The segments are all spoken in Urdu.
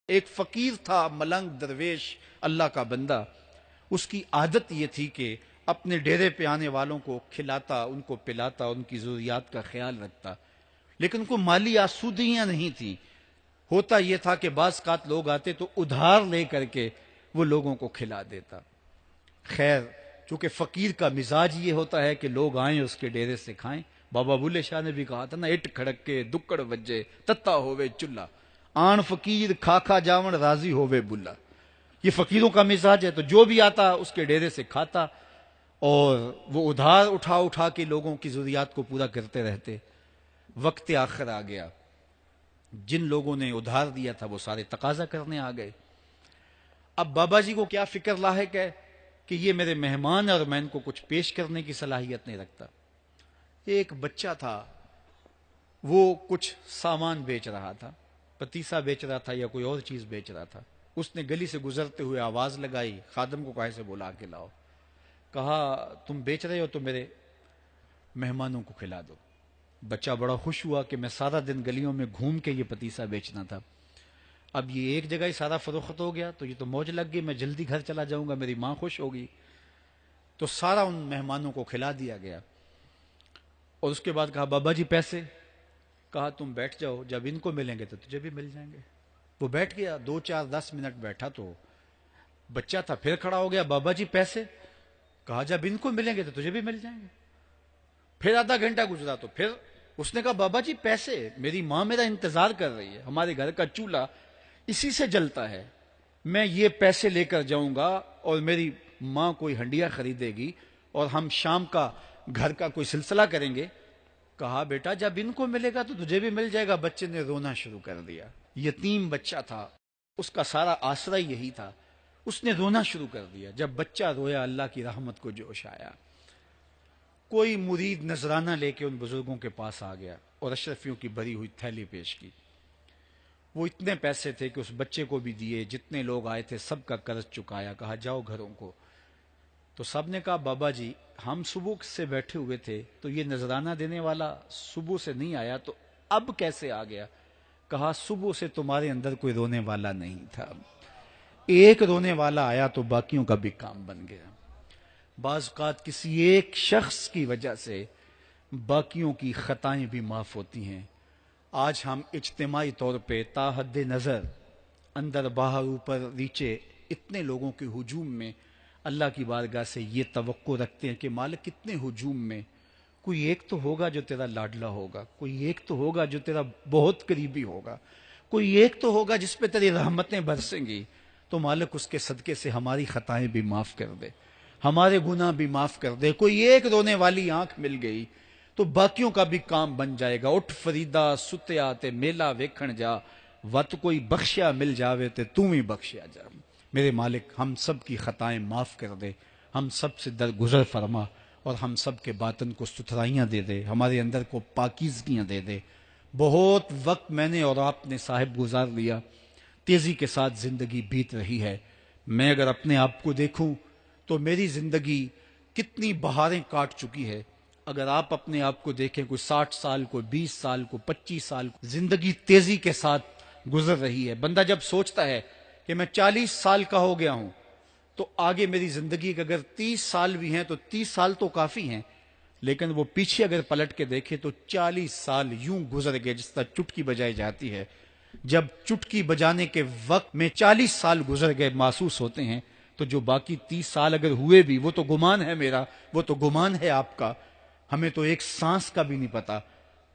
ایک فقیر تھا، ملنگ درویش، اللہ کا بندہ. اس کی عادت یہ تھی کہ اپنے ڈیرے پہ آنے والوں کو کھلاتا، ان کو پلاتا، ان کی ضروریات کا خیال رکھتا، لیکن کو مالی آسودگیاں نہیں تھیں. ہوتا یہ تھا کہ بعض اوقات لوگ آتے تو ادھار لے کر کے وہ لوگوں کو کھلا دیتا. خیر، چونکہ فقیر کا مزاج یہ ہوتا ہے کہ لوگ آئیں اس کے ڈیرے سے کھائیں. بابا بلے شاہ نے بھی کہا تھا نا، اٹ کھڑک کے دکڑ بجے تتا ہووے چلا، آن فقیر کھا کھا جاون راضی ہووے بلا. یہ فقیروں کا مزاج ہے. تو جو بھی آتا اس کے ڈیرے سے کھاتا، اور وہ ادھار اٹھا اٹھا کے لوگوں کی ضروریات کو پورا کرتے رہتے. وقت آخر آ گیا، جن لوگوں نے ادھار دیا تھا وہ سارے تقاضا کرنے آ گئے. اب بابا جی کو کیا فکر لاحق ہے کہ یہ میرے مہمان ہیں اور میں ان کو کچھ پیش کرنے کی صلاحیت نہیں رکھتا. ایک بچہ تھا، وہ کچھ سامان بیچ رہا تھا، پتیسا بیچ رہا تھا یا کوئی اور چیز بیچ رہا تھا. اس نے گلی سے گزرتے ہوئے آواز لگائی، خادم کو کہا سے بلا کے لاؤ. کہا تم بیچ رہے ہو تو میرے مہمانوں کو کھلا دو. بچہ بڑا خوش ہوا کہ میں سارا دن گلیوں میں گھوم کے یہ پتیسا بیچنا تھا، اب یہ ایک جگہ ہی سارا فروخت ہو گیا تو یہ تو موج لگ گئی، میں جلدی گھر چلا جاؤں گا، میری ماں خوش ہوگی. تو سارا ان مہمانوں کو کھلا دیا گیا. اور اس کے بعد کہا بابا جی پیسے؟ کہا تم بیٹھ جاؤ، جب ان کو ملیں گے تو تجھے بھی مل جائیں گے. وہ بیٹھ گیا، 2 4 10 منٹ بیٹھا تو بچہ تھا، پھر کھڑا ہو گیا، بابا جی پیسے؟ کہا جب ان کو ملیں گے تو تجھے بھی مل جائیں گے. پھر آدھا گھنٹہ گزرا تو پھر اس نے کہا بابا جی پیسے؟ میری ماں میرا انتظار کر رہی ہے، ہمارے گھر کا چولہا اسی سے جلتا ہے، میں یہ پیسے لے کر جاؤں گا اور میری ماں کوئی ہنڈیا خریدے گی اور ہم شام کا گھر کا کوئی سلسلہ کریں گے. کہا بیٹا جب ان کو ملے گا تو تجھے بھی مل جائے گا. بچے نے رونا شروع کر دیا. یتیم بچہ تھا، اس کا سارا آسرا یہی تھا. اس نے رونا شروع کر دیا. جب بچہ رویا اللہ کی رحمت کو جوش آیا. کوئی مرید نذرانہ لے کے ان بزرگوں کے پاس آ گیا اور اشرفیوں کی بھری ہوئی تھیلی پیش کی. وہ اتنے پیسے تھے کہ اس بچے کو بھی دیے، جتنے لوگ آئے تھے سب کا قرض چکایا. کہا جاؤ گھروں کو. تو سب نے کہا بابا جی ہم صبح سے بیٹھے ہوئے تھے تو یہ نذرانہ دینے والا صبح سے نہیں آیا تو اب کیسے آ گیا؟ کہا صبح سے تمہارے اندر کوئی رونے والا نہیں تھا، ایک رونے والا آیا تو باقیوں کا بھی کام بن گیا. بعض اوقات کسی ایک شخص کی وجہ سے باقیوں کی خطائیں بھی معاف ہوتی ہیں. آج ہم اجتماعی طور پہ تا حد نظر اندر باہر اوپر نیچے اتنے لوگوں کے ہجوم میں اللہ کی بارگاہ سے یہ توقع رکھتے ہیں کہ مالک اتنے ہجوم میں کوئی ایک تو ہوگا جو تیرا لاڈلا ہوگا، کوئی ایک تو ہوگا جو تیرا بہت قریبی ہوگا، کوئی ایک تو ہوگا جس پہ تیری رحمتیں برسیں گی. تو مالک اس کے صدقے سے ہماری خطائیں بھی معاف کر دے، ہمارے گناہ بھی معاف کر دے. کوئی ایک رونے والی آنکھ مل گئی تو باقیوں کا بھی کام بن جائے گا. اٹھ فریدا ستیا تے میلہ ویکھن جا، وت کوئی بخشیا مل جاوے تے تو ہی بخشیا جا. میرے مالک ہم سب کی خطائیں معاف کر دے، ہم سب سے درگزر فرما اور ہم سب کے باطن کو ستھرائیاں دے دے، ہمارے اندر کو پاکیزگیاں دے دے. بہت وقت میں نے اور آپ نے صاحب گزار لیا، تیزی کے ساتھ زندگی بیت رہی ہے. میں اگر اپنے آپ کو دیکھوں تو میری زندگی کتنی بہاریں کاٹ چکی ہے. اگر آپ اپنے آپ کو دیکھیں، کوئی 60 سال، کوئی 20 سال، کوئی 25 سال، زندگی تیزی کے ساتھ گزر رہی ہے. بندہ جب سوچتا ہے کہ میں 40 سال کا ہو گیا ہوں تو آگے میری زندگی کے اگر 30 سال بھی ہیں تو 30 سال تو کافی ہیں، لیکن وہ پیچھے اگر پلٹ کے دیکھے تو 40 سال یوں گزر گئے جس طرح چٹکی بجائی جاتی ہے. جب چٹکی بجانے کے وقت میں 40 سال گزر گئے محسوس ہوتے ہیں تو جو باقی 30 سال اگر ہوئے بھی وہ تو گمان ہے میرا، وہ تو گمان ہے آپ کا. ہمیں تو ایک سانس کا بھی نہیں پتا.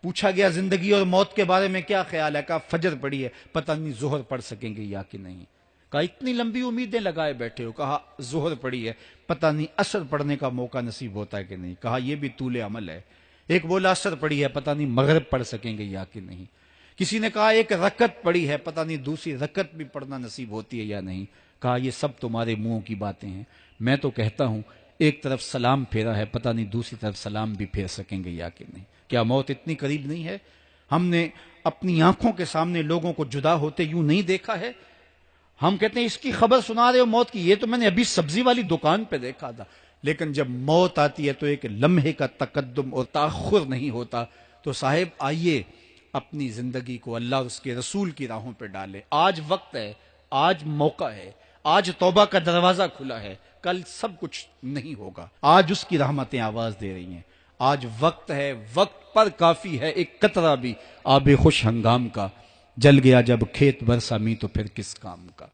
پوچھا گیا زندگی اور موت کے بارے میں کیا خیال ہے؟ کہا فجر پڑی ہے، پتہ نہیں ظہر پڑھ سکیں گے یا کہ نہیں. کہا اتنی لمبی امیدیں لگائے بیٹھے ہو. کہا ظہر پڑی ہے، پتہ نہیں عصر پڑھنے کا موقع نصیب ہوتا ہے کہ نہیں. کہا یہ بھی طول عمل ہے. ایک بولا عصر پڑی ہے، پتہ نہیں مغرب پڑھ سکیں گے یا کہ نہیں. کسی نے کہا ایک رکعت پڑی ہے، پتہ نہیں دوسری رکعت بھی پڑھنا نصیب ہوتی ہے یا نہیں. کہا یہ سب تمہارے منہوں کی باتیں ہیں. میں تو کہتا ہوں ایک طرف سلام پھیرا ہے، پتہ نہیں دوسری طرف سلام بھی پھیر سکیں گے یا کہ نہیں. کیا موت اتنی قریب نہیں ہے؟ ہم نے اپنی آنکھوں کے سامنے لوگوں کو جدا ہوتے یوں نہیں دیکھا ہے. ہم کہتے ہیں اس کی خبر سنا رہے ہو موت کی، یہ تو میں نے ابھی سبزی والی دکان پہ دیکھا تھا. لیکن جب موت آتی ہے تو ایک لمحے کا تقدم اور تاخر نہیں ہوتا. تو صاحب آئیے اپنی زندگی کو اللہ اور اس کے رسول کی راہوں پہ ڈالے. آج وقت ہے، آج موقع ہے، آج توبہ کا دروازہ کھلا ہے. کل سب کچھ نہیں ہوگا. آج اس کی رحمتیں آواز دے رہی ہیں. آج وقت ہے، وقت پر کافی ہے ایک قطرہ بھی آب خوش ہنگام کا. جل گیا جب کھیت برسا می تو پھر کس کام کا.